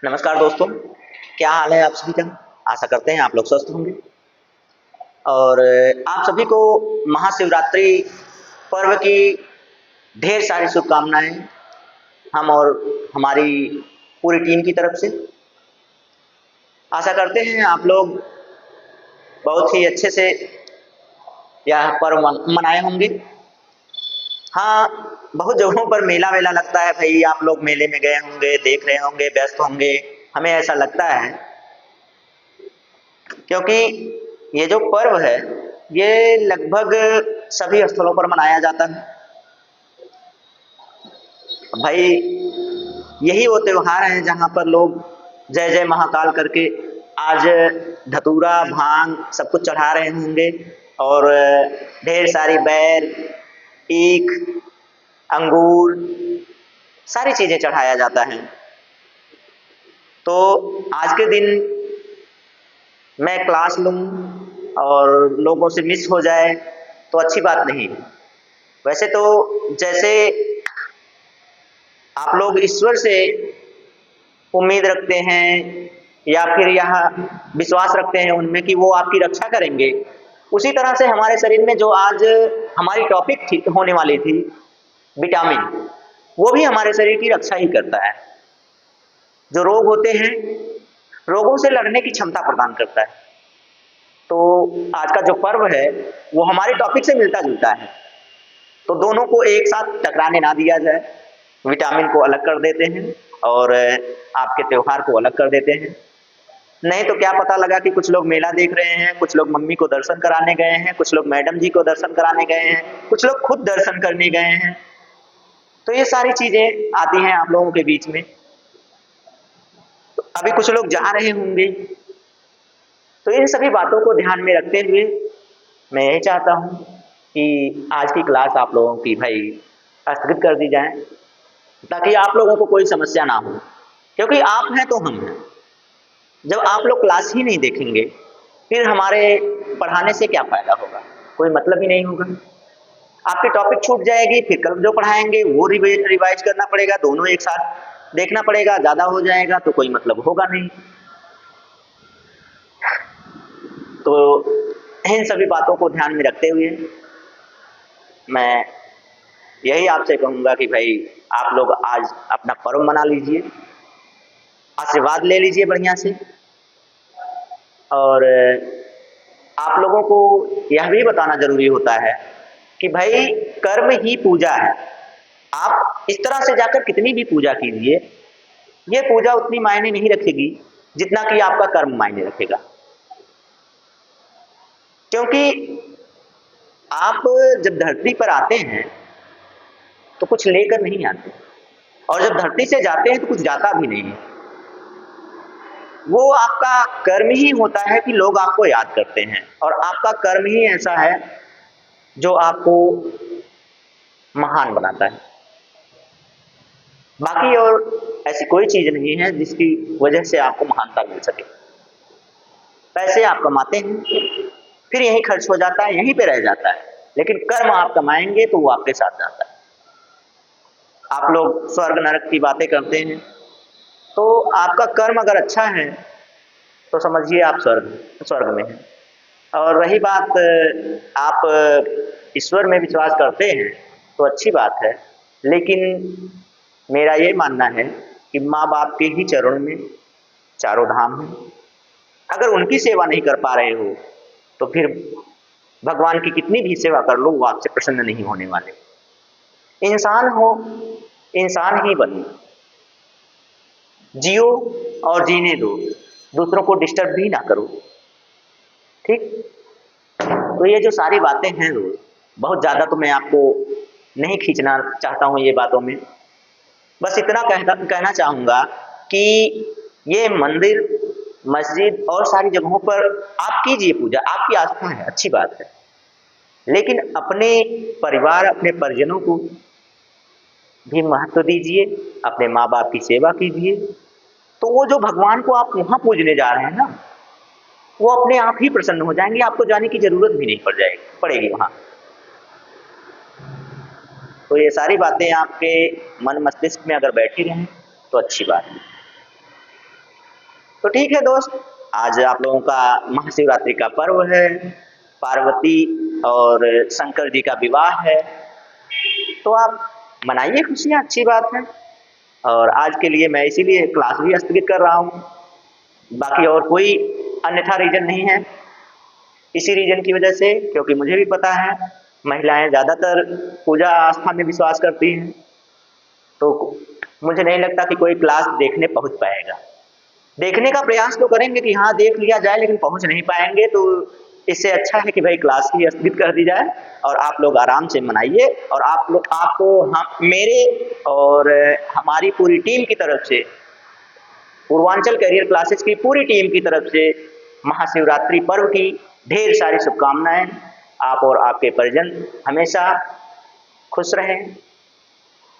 नमस्कार दोस्तों, क्या हाल है आप सभी का? आशा करते हैं आप लोग स्वस्थ होंगे और आप सभी को महाशिवरात्रि पर्व की ढेर सारी शुभकामनाएँ हम और हमारी पूरी टीम की तरफ से। आशा करते हैं आप लोग बहुत ही अच्छे से यह पर्व मनाए होंगे। हाँ, बहुत जगहों पर मेला-वेला लगता है भई, आप लोग मेले में गए होंगे, देख रहे होंगे, व्यस्त होंगे, हमें ऐसा लगता है। क्योंकि ये जो पर्व है, ये लगभग सभी स्थलों पर मनाया जाता है। भाई, यही वो त्योहार हैं जहाँ पर लोग जय जय महाकाल करके आज धतूरा, भांग सब कुछ चढ़ा रहे होंगे और ढेर सारी बैर, ईख, अंगूर सारी चीज़ें चढ़ाया जाता है। तो आज के दिन मैं क्लास लूँ और लोगों से मिस हो जाए तो अच्छी बात नहीं है। वैसे तो जैसे आप लोग ईश्वर से उम्मीद रखते हैं या फिर यह विश्वास रखते हैं उनमें कि वो आपकी रक्षा करेंगे, उसी तरह से हमारे शरीर में जो आज हमारी टॉपिक थी होने वाली थी विटामिन, वो भी हमारे शरीर की रक्षा ही करता है। जो रोग होते हैं, रोगों से लड़ने की क्षमता प्रदान करता है। तो आज का जो पर्व है वो हमारे टॉपिक से मिलता जुलता है, तो दोनों को एक साथ टकराने ना दिया जाए। विटामिन को अलग कर देते हैं और आपके त्योहार को अलग कर देते हैं। नहीं तो क्या पता लगा कि कुछ लोग मेला देख रहे हैं, कुछ लोग मम्मी को दर्शन कराने गए हैं, कुछ लोग मैडम जी को दर्शन कराने गए हैं, कुछ लोग खुद दर्शन करने गए हैं। तो ये सारी चीजें आती हैं आप लोगों के बीच में। तो अभी कुछ लोग जा रहे होंगे, तो इन सभी बातों को ध्यान में रखते हुए मैं यही चाहता हूँ कि आज की क्लास आप लोगों की भाई स्थगित कर दी जाए, ताकि आप लोगों को कोई समस्या ना हो। क्योंकि आप हैं तो हम हैं। जब आप लोग क्लास ही नहीं देखेंगे, फिर हमारे पढ़ाने से क्या फायदा होगा? कोई मतलब ही नहीं होगा। आपकी टॉपिक छूट जाएगी, फिर कल जो पढ़ाएंगे वो रिवाइज करना पड़ेगा, दोनों एक साथ देखना पड़ेगा, ज़्यादा हो जाएगा तो कोई मतलब होगा नहीं। तो इन सभी बातों को ध्यान में रखते हुए मैं यही आपसे कहूँगा कि भाई आप लोग आज अपना पर्व मना लीजिए, आशीर्वाद ले लीजिए बढ़िया से। और आप लोगों को यह भी बताना जरूरी होता है कि भाई कर्म ही पूजा है। आप इस तरह से जाकर कितनी भी पूजा कीजिए, ये पूजा उतनी मायने नहीं रखेगी जितना कि आपका कर्म मायने रखेगा। क्योंकि आप जब धरती पर आते हैं तो कुछ लेकर नहीं आते, और जब धरती से जाते हैं तो कुछ जाता भी नहीं है। वो आपका कर्म ही होता है कि लोग आपको याद करते हैं, और आपका कर्म ही ऐसा है जो आपको महान बनाता है। बाकी और ऐसी कोई चीज नहीं है जिसकी वजह से आपको महानता मिल सके। पैसे आप कमाते हैं, फिर यहीं खर्च हो जाता है, यहीं पे रह जाता है, लेकिन कर्म आप कमाएंगे तो वो आपके साथ जाता है। आप लोग स्वर्ग नरक की बातें करते हैं, तो आपका कर्म अगर अच्छा है तो समझिए आप स्वर्ग में हैं। और रही बात आप ईश्वर में विश्वास करते हैं तो अच्छी बात है, लेकिन मेरा ये मानना है कि माँ बाप के ही चरणों में चारों धाम हैं। अगर उनकी सेवा नहीं कर पा रहे हो तो फिर भगवान की कितनी भी सेवा कर लो, वो आपसे प्रसन्न नहीं होने वाले। इंसान हो, इंसान ही बनो, जियो और जीने दो, दूसरों को डिस्टर्ब भी ना करो। ठीक? तो ये जो सारी बातें हैं रोज, बहुत ज़्यादा तो मैं आपको नहीं खींचना चाहता हूँ ये बातों में। बस इतना कहना चाहूँगा कि ये मंदिर, मस्जिद और सारी जगहों पर आप कीजिए पूजा, आपकी आस्था है, अच्छी बात है, लेकिन अपने परिवार, अपने परिजनों को भी महत्व दीजिए, अपने माँ बाप की सेवा कीजिए। तो वो जो भगवान को आप वहाँ पूजने जा रहे हैं ना, वो अपने आप ही प्रसन्न हो जाएंगे, आपको जाने की जरूरत भी नहीं पड़ेगी वहाँ। तो ये सारी बातें आपके मन मस्तिष्क में अगर बैठी रहें तो अच्छी बात है। तो ठीक है दोस्त, आज आप लोगों का महाशिवरात्रि का पर्व है, पार्वती और शंकर जी का विवाह है, तो आप मनाइए खुशियाँ, अच्छी बात है। और आज के लिए मैं इसीलिए क्लास भी स्थगित कर रहा हूँ, बाकी और कोई अन्यथा रीजन नहीं है। इसी रीजन की वजह से, क्योंकि मुझे भी पता है महिलाएं ज़्यादातर पूजा आस्था में विश्वास करती हैं, तो मुझे नहीं लगता कि कोई क्लास देखने पहुंच पाएगा। देखने का प्रयास तो करेंगे कि हाँ देख लिया जाए, लेकिन पहुंच नहीं पाएंगे, तो इससे अच्छा है कि भाई क्लास ही स्थगित कर दी जाए और आप लोग आराम से मनाइए। और आप लोग, आपको हम, मेरे और हमारी पूरी टीम की तरफ से, पूर्वांचल करियर क्लासेस की पूरी टीम की तरफ से महाशिवरात्रि पर्व की ढेर सारी शुभकामनाएं। आप और आपके परिजन हमेशा खुश रहें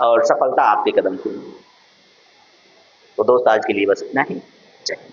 और सफलता आपके कदम चूमे। तो दोस्त आज के लिए बस इतना ही। जय हिंद।